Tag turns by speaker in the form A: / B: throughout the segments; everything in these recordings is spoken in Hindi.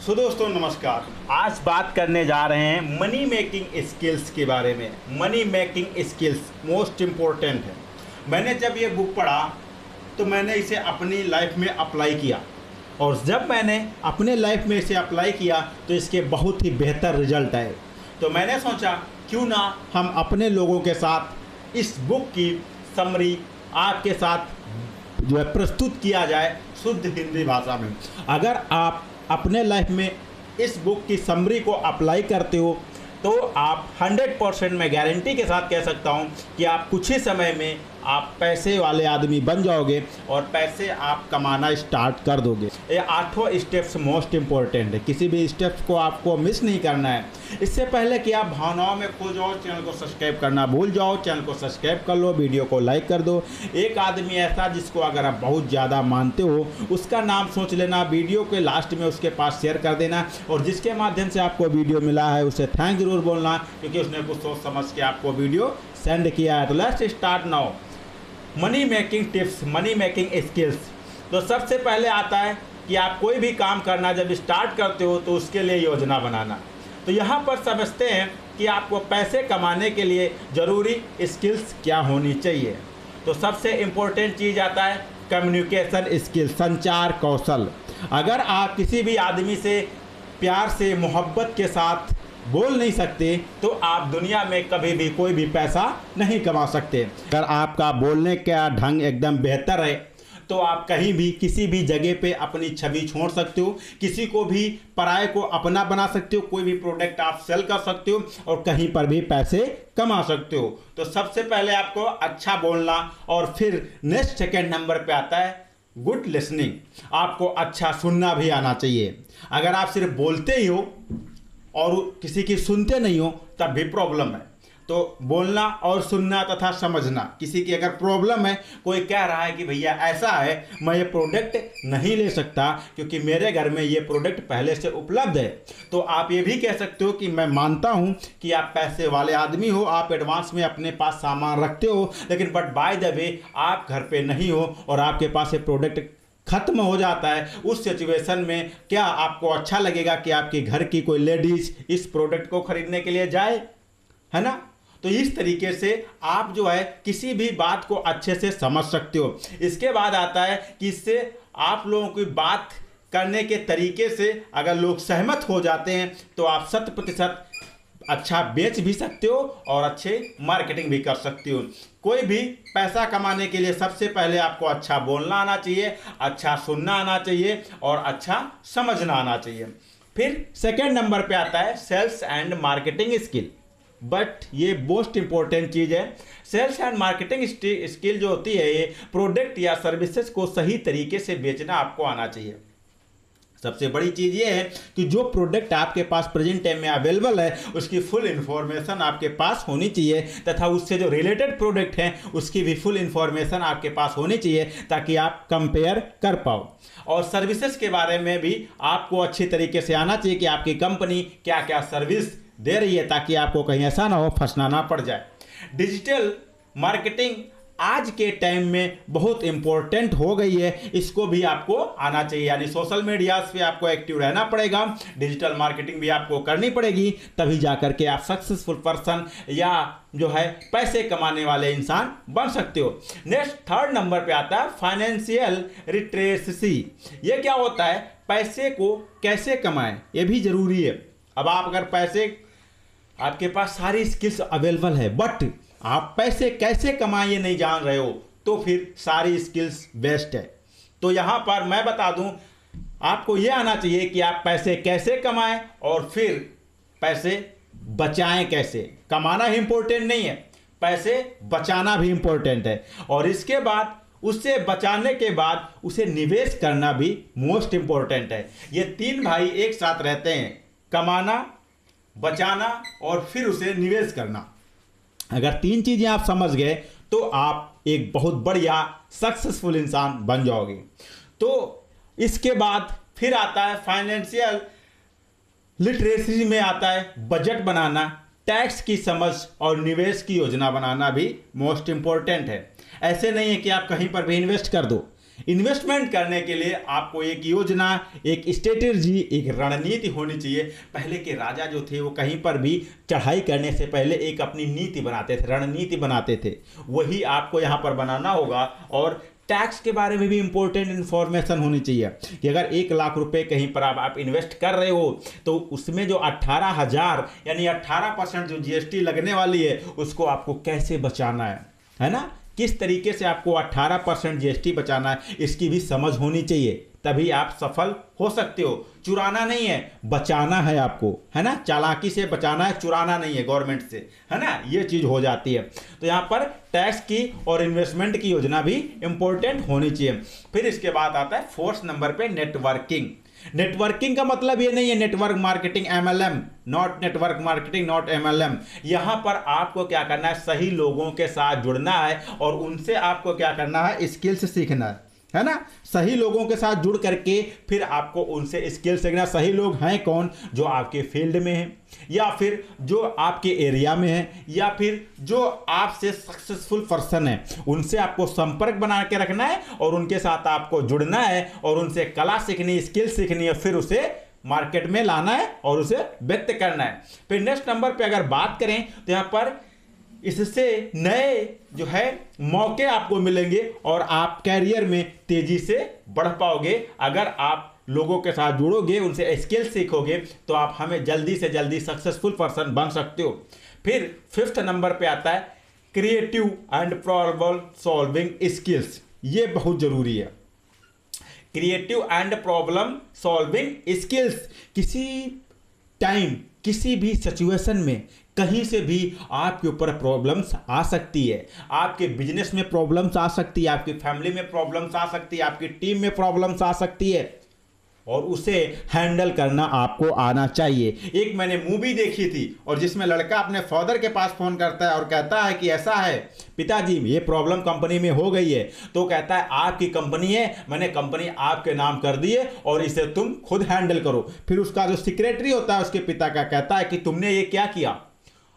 A: सो दोस्तों नमस्कार। आज बात करने जा रहे हैं मनी मेकिंग स्किल्स के बारे में। Money making skills most important है। मैंने जब ये बुक पढ़ा तो मैंने इसे अपनी लाइफ में अप्लाई किया, और जब मैंने अपने लाइफ में इसे अप्लाई किया तो इसके बहुत ही बेहतर रिजल्ट आए। तो मैंने सोचा क्यों ना हम अपने लोगों के साथ इस बुक की समरी आपके साथ जो है प्रस्तुत किया जाए शुद्ध हिंदी भाषा में। अगर आप अपने लाइफ में इस बुक की समरी को अप्लाई करते हो तो आप 100% मैं गारंटी के साथ कह सकता हूं कि आप कुछ ही समय में आप पैसे वाले आदमी बन जाओगे और पैसे आप कमाना स्टार्ट कर दोगे। ये 8 स्टेप्स मोस्ट इम्पोर्टेंट है, किसी भी स्टेप्स को आपको मिस नहीं करना है। इससे पहले कि आप भावनाओं में खो जाओ, चैनल को सब्सक्राइब करना भूल जाओ। चैनल को सब्सक्राइब कर लो, वीडियो को लाइक कर दो। एक आदमी ऐसा जिसको अगर आप बहुत ज़्यादा मानते हो उसका नाम सोच लेना, वीडियो के लास्ट में उसके पास शेयर कर देना, और जिसके माध्यम से आपको वीडियो मिला है उसे थैंक जरूर बोलना, क्योंकि उसने कुछ सोच समझ के आपको वीडियो सेंड किया है। तो let's start now. Money making tips, money making skills. तो सबसे पहले आता है कि आप कोई भी काम करना जब स्टार्ट करते हो तो उसके लिए योजना बनाना। तो यहाँ पर समझते हैं कि आपको पैसे कमाने के लिए ज़रूरी स्किल्स क्या होनी चाहिए। तो सबसे इम्पोर्टेंट चीज़ आता है कम्युनिकेशन स्किल, संचार कौशल। अगर आप किसी भी आदमी से प्यार से मोहब्बत के साथ बोल नहीं सकते तो आप दुनिया में कभी भी कोई भी पैसा नहीं कमा सकते। अगर आपका बोलने का ढंग एकदम बेहतर है तो आप कहीं भी किसी भी जगह पे अपनी छवि छोड़ सकते हो, किसी को भी पराये को अपना बना सकते हो, कोई भी प्रोडक्ट आप सेल कर सकते हो और कहीं पर भी पैसे कमा सकते हो। तो सबसे पहले आपको अच्छा बोलना, और फिर नेक्स्ट सेकेंड नंबर पे आता है गुड लिसनिंग। आपको अच्छा सुनना भी आना चाहिए। अगर आप सिर्फ बोलते ही हो और किसी की सुनते नहीं हो तब भी प्रॉब्लम है। तो बोलना और सुनना तथा समझना। किसी की अगर प्रॉब्लम है, कोई कह रहा है कि भैया ऐसा है, मैं ये प्रोडक्ट नहीं ले सकता क्योंकि मेरे घर में ये प्रोडक्ट पहले से उपलब्ध है, तो आप ये भी कह सकते हो कि मैं मानता हूँ कि आप पैसे वाले आदमी हो, आप एडवांस में अपने पास सामान रखते हो, लेकिन बट बाय द वे आप घर पे नहीं हो और आपके पास ये प्रोडक्ट खत्म हो जाता है। उस सिचुएशन में क्या आपको अच्छा लगेगा कि आपके घर की कोई लेडीज इस प्रोडक्ट को खरीदने के लिए जाए, है ना? तो इस तरीके से आप जो है किसी भी बात को अच्छे से समझ सकते हो। इसके बाद आता है कि इससे आप लोगों की बात करने के तरीके से अगर लोग सहमत हो जाते हैं तो आप 100% अच्छा बेच भी सकते हो और अच्छे मार्केटिंग भी कर सकते हो। कोई भी पैसा कमाने के लिए सबसे पहले आपको अच्छा बोलना आना चाहिए, अच्छा सुनना आना चाहिए और अच्छा समझना आना चाहिए। फिर सेकंड नंबर पे आता है sales and marketing skill. But ये मोस्ट इंपॉर्टेंट चीज़ है। सेल्स एंड मार्केटिंग स्किल जो होती है, ये प्रोडक्ट या सर्विसेज को सही तरीके से बेचना आपको आना चाहिए। सबसे बड़ी चीज़ ये है कि जो प्रोडक्ट आपके पास प्रेजेंट टाइम में अवेलेबल है उसकी फुल इन्फॉर्मेशन आपके पास होनी चाहिए, तथा उससे जो रिलेटेड प्रोडक्ट हैं उसकी भी फुल इन्फॉर्मेशन आपके पास होनी चाहिए ताकि आप कंपेयर कर पाओ। और सर्विसेज के बारे में भी आपको अच्छी तरीके से आना चाहिए कि आपकी कंपनी क्या क्या सर्विस दे रही है, ताकि आपको कहीं ऐसा ना हो फंसना ना पड़ जाए। डिजिटल मार्केटिंग आज के टाइम में बहुत इंपॉर्टेंट हो गई है, इसको भी आपको आना चाहिए। यानी सोशल मीडियाज पे आपको एक्टिव रहना पड़ेगा, डिजिटल मार्केटिंग भी आपको करनी पड़ेगी, तभी जाकर के आप सक्सेसफुल पर्सन या जो है पैसे कमाने वाले इंसान बन सकते हो। नेक्स्ट थर्ड नंबर पे आता है फाइनेंशियल लिटरेसी। ये क्या होता है? पैसे को कैसे कमाएं, ये भी जरूरी है। अब आप अगर पैसे, आपके पास सारी स्किल्स अवेलेबल है बट आप पैसे कैसे कमाएं ये नहीं जान रहे हो तो फिर सारी स्किल्स वेस्ट है। तो यहाँ पर मैं बता दूं, आपको ये आना चाहिए कि आप पैसे कैसे कमाएं और फिर पैसे बचाएं कैसे। कमाना ही इंपॉर्टेंट नहीं है, पैसे बचाना भी इंपॉर्टेंट है, और इसके बाद उससे बचाने के बाद उसे निवेश करना भी मोस्ट इंपॉर्टेंट है। ये तीन भाई एक साथ रहते हैं, कमाना, बचाना और फिर उसे निवेश करना। अगर तीन चीज़ें आप समझ गए तो आप एक बहुत बढ़िया सक्सेसफुल इंसान बन जाओगे। तो इसके बाद फिर आता है फाइनेंशियल लिटरेसी में आता है बजट बनाना, टैक्स की समझ और निवेश की योजना बनाना भी मोस्ट इंपॉर्टेंट है। ऐसे नहीं है कि आप कहीं पर भी इन्वेस्ट कर दो। इन्वेस्टमेंट करने के लिए आपको एक योजना, एक स्ट्रेटेजी, एक रणनीति होनी चाहिए। पहले के राजा जो थे वो कहीं पर भी चढ़ाई करने से पहले एक अपनी नीति बनाते थे, रणनीति बनाते थे। वही आपको यहाँ पर बनाना होगा। और टैक्स के बारे में भी इंपॉर्टेंट इन्फॉर्मेशन होनी चाहिए कि अगर 1 लाख रुपए कहीं पर आप इन्वेस्ट कर रहे हो तो उसमें जो 18,000 यानी 18% जो जीएसटी लगने वाली है उसको आपको कैसे बचाना है ना। किस तरीके से आपको 18% जीएसटी बचाना है इसकी भी समझ होनी चाहिए, तभी आप सफल हो सकते हो। चुराना नहीं है, बचाना है आपको, है ना। चालाकी से बचाना है, चुराना नहीं है गवर्नमेंट से, है ना। ये चीज हो जाती है। तो यहाँ पर टैक्स की और इन्वेस्टमेंट की योजना भी इंपॉर्टेंट होनी चाहिए। फिर इसके बाद आता है 4th नंबर पे नेटवर्किंग। नेटवर्किंग का मतलब ये नहीं है network marketing MLM, not network marketing, not MLM. यहां पर आपको क्या करना है, सही लोगों के साथ जुड़ना है और उनसे आपको क्या करना है, स्किल्स सीखना है ना। सही लोगों के साथ जुड़ करके फिर आपको उनसे स्किल सीखना। सही लोग हैं कौन, जो आपके फील्ड में हैं या फिर जो आपके एरिया में है या फिर जो आपसे सक्सेसफुल पर्सन है, उनसे आपको संपर्क बना के रखना है और उनके साथ आपको जुड़ना है और उनसे कला सीखनी, स्किल सीखनी है, फिर उसे मार्केट में लाना है और उसे व्यक्त करना है। फिर नेक्स्ट नंबर पे अगर बात करें तो यहाँ पर इससे नए जो है मौके आपको मिलेंगे और आप कैरियर में तेजी से बढ़ पाओगे। अगर आप लोगों के साथ जुड़ोगे, उनसे स्किल सीखोगे तो आप हमें जल्दी से जल्दी सक्सेसफुल पर्सन बन सकते हो। फिर 5th नंबर पे आता है creative and problem solving skills. ये बहुत जरूरी है। Creative and problem solving skills किसी टाइम, किसी भी सिचुएशन में, कहीं से भी आपके ऊपर प्रॉब्लम्स आ सकती है। आपके बिजनेस में प्रॉब्लम्स आ सकती है, आपकी फैमिली में प्रॉब्लम्स आ सकती है, आपकी टीम में प्रॉब्लम्स आ सकती है और उसे हैंडल करना आपको आना चाहिए। एक मैंने मूवी देखी थी और जिसमें लड़का अपने फादर के पास फोन करता है और कहता है कि ऐसा है पिताजी, ये प्रॉब्लम कंपनी में हो गई है। तो कहता है आपकी कंपनी है, मैंने कंपनी आपके नाम कर दी है और इसे तुम खुद हैंडल करो। फिर उसका जो सेक्रेटरी होता है उसके पिता का कहता है कि तुमने ये क्या किया,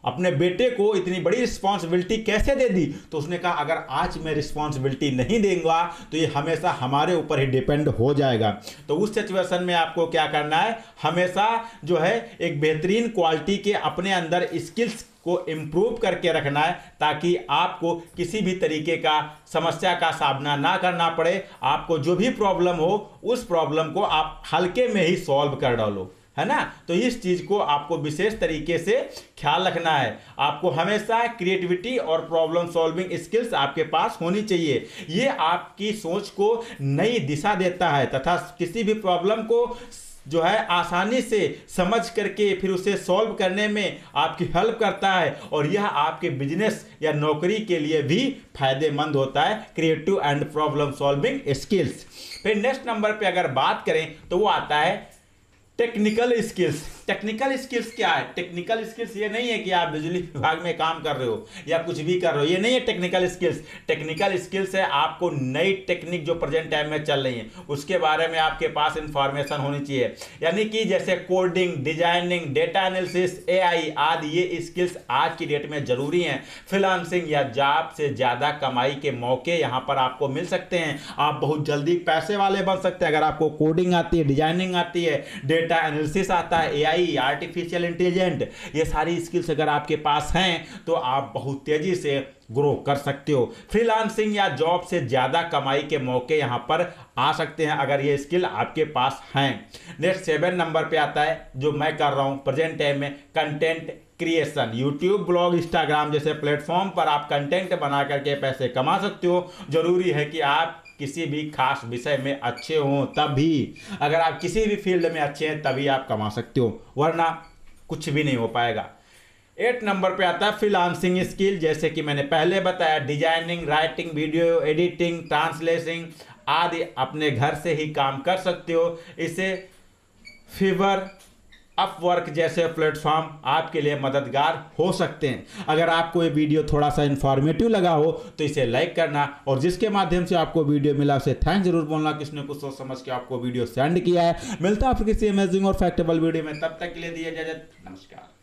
A: अपने बेटे को इतनी बड़ी रिस्पॉन्सिबिलिटी कैसे दे दी। तो उसने कहा अगर आज मैं रिस्पॉन्सिबिलिटी नहीं दूंगा तो ये हमेशा हमारे ऊपर ही डिपेंड हो जाएगा। तो उस सिचुएशन में आपको क्या करना है, हमेशा जो है एक बेहतरीन क्वालिटी के अपने अंदर स्किल्स को इम्प्रूव करके रखना है ताकि आपको किसी भी तरीके का समस्या का सामना ना करना पड़े। आपको जो भी प्रॉब्लम हो उस प्रॉब्लम को आप हल्के में ही सॉल्व कर डालो, है ना। तो इस चीज को आपको विशेष तरीके से ख्याल रखना है। आपको हमेशा क्रिएटिविटी और प्रॉब्लम सॉल्विंग स्किल्स आपके पास होनी चाहिए। ये आपकी सोच को नई दिशा देता है तथा किसी भी प्रॉब्लम को जो है आसानी से समझ करके फिर उसे सॉल्व करने में आपकी हेल्प करता है और यह आपके बिजनेस या नौकरी के लिए भी फायदेमंद होता है, creative and problem solving skills. फिर नेक्स्ट नंबर पे अगर बात करें तो वो आता है टेक्निकल स्किल्स। टेक्निकल स्किल्स क्या है? टेक्निकल स्किल्स ये नहीं है कि आप बिजली विभाग में काम कर रहे हो या कुछ भी कर रहे हो, ये नहीं है टेक्निकल स्किल्स। टेक्निकल स्किल्स है आपको नई टेक्निक जो प्रेजेंट टाइम में चल रही है उसके बारे में आपके पास इंफॉर्मेशन होनी चाहिए। यानी कि जैसे coding, designing, data analysis, AI आदि ये स्किल्स आज की डेट में जरूरी हैं। फ्रीलांसिंग या जॉब से ज़्यादा कमाई के मौके यहाँ पर आपको मिल सकते हैं। आप बहुत जल्दी पैसे वाले बन सकते हैं अगर आपको कोडिंग आती है, डिजाइनिंग आती है, डेटा एनालिसिस आता है, एआई, आर्टिफिशियल इंटेलिजेंट, ये सारी स्किल्स अगर आपके पास हैं तो आप बहुत तेजी से ग्रो कर सकते हो। फ्रीलांसिंग या जॉब से ज़्यादा कमाई के मौके यहाँ पर आ सकते हैं अगर ये स्किल आपके पास हैं। नेक्स्ट 7 नंबर पे आता है जो मैं कर रहा हूँ प्रेजेंट टाइम में, content creation. YouTube, blog, Instagram जैसे प्लेटफॉर्म पर आप कंटेंट बना करके पैसे कमा सकते हो। जरूरी है कि आप किसी भी खास विषय में अच्छे हों, तभी, अगर आप किसी भी फील्ड में अच्छे हैं तभी आप कमा सकते हो, वरना कुछ भी नहीं हो पाएगा। 8 नंबर पे आता है फ्रीलांसिंग स्किल, जैसे कि मैंने पहले बताया, designing, writing, video editing, translation आदि अपने घर से ही काम कर सकते हो। इसे फीवर, अपवर्क जैसे प्लेटफॉर्म आपके लिए मददगार हो सकते हैं। अगर आपको ये वीडियो थोड़ा सा इन्फॉर्मेटिव लगा हो तो इसे लाइक करना और जिसके माध्यम से आपको वीडियो मिला उसे थैंक जरूर बोलना, किसने कुछ सोच समझ के आपको वीडियो सेंड किया है। मिलता है आपको किसी अमेजिंग और फैक्टेबल वीडियो में, तब तक के लिए दिए इजाजत, नमस्कार।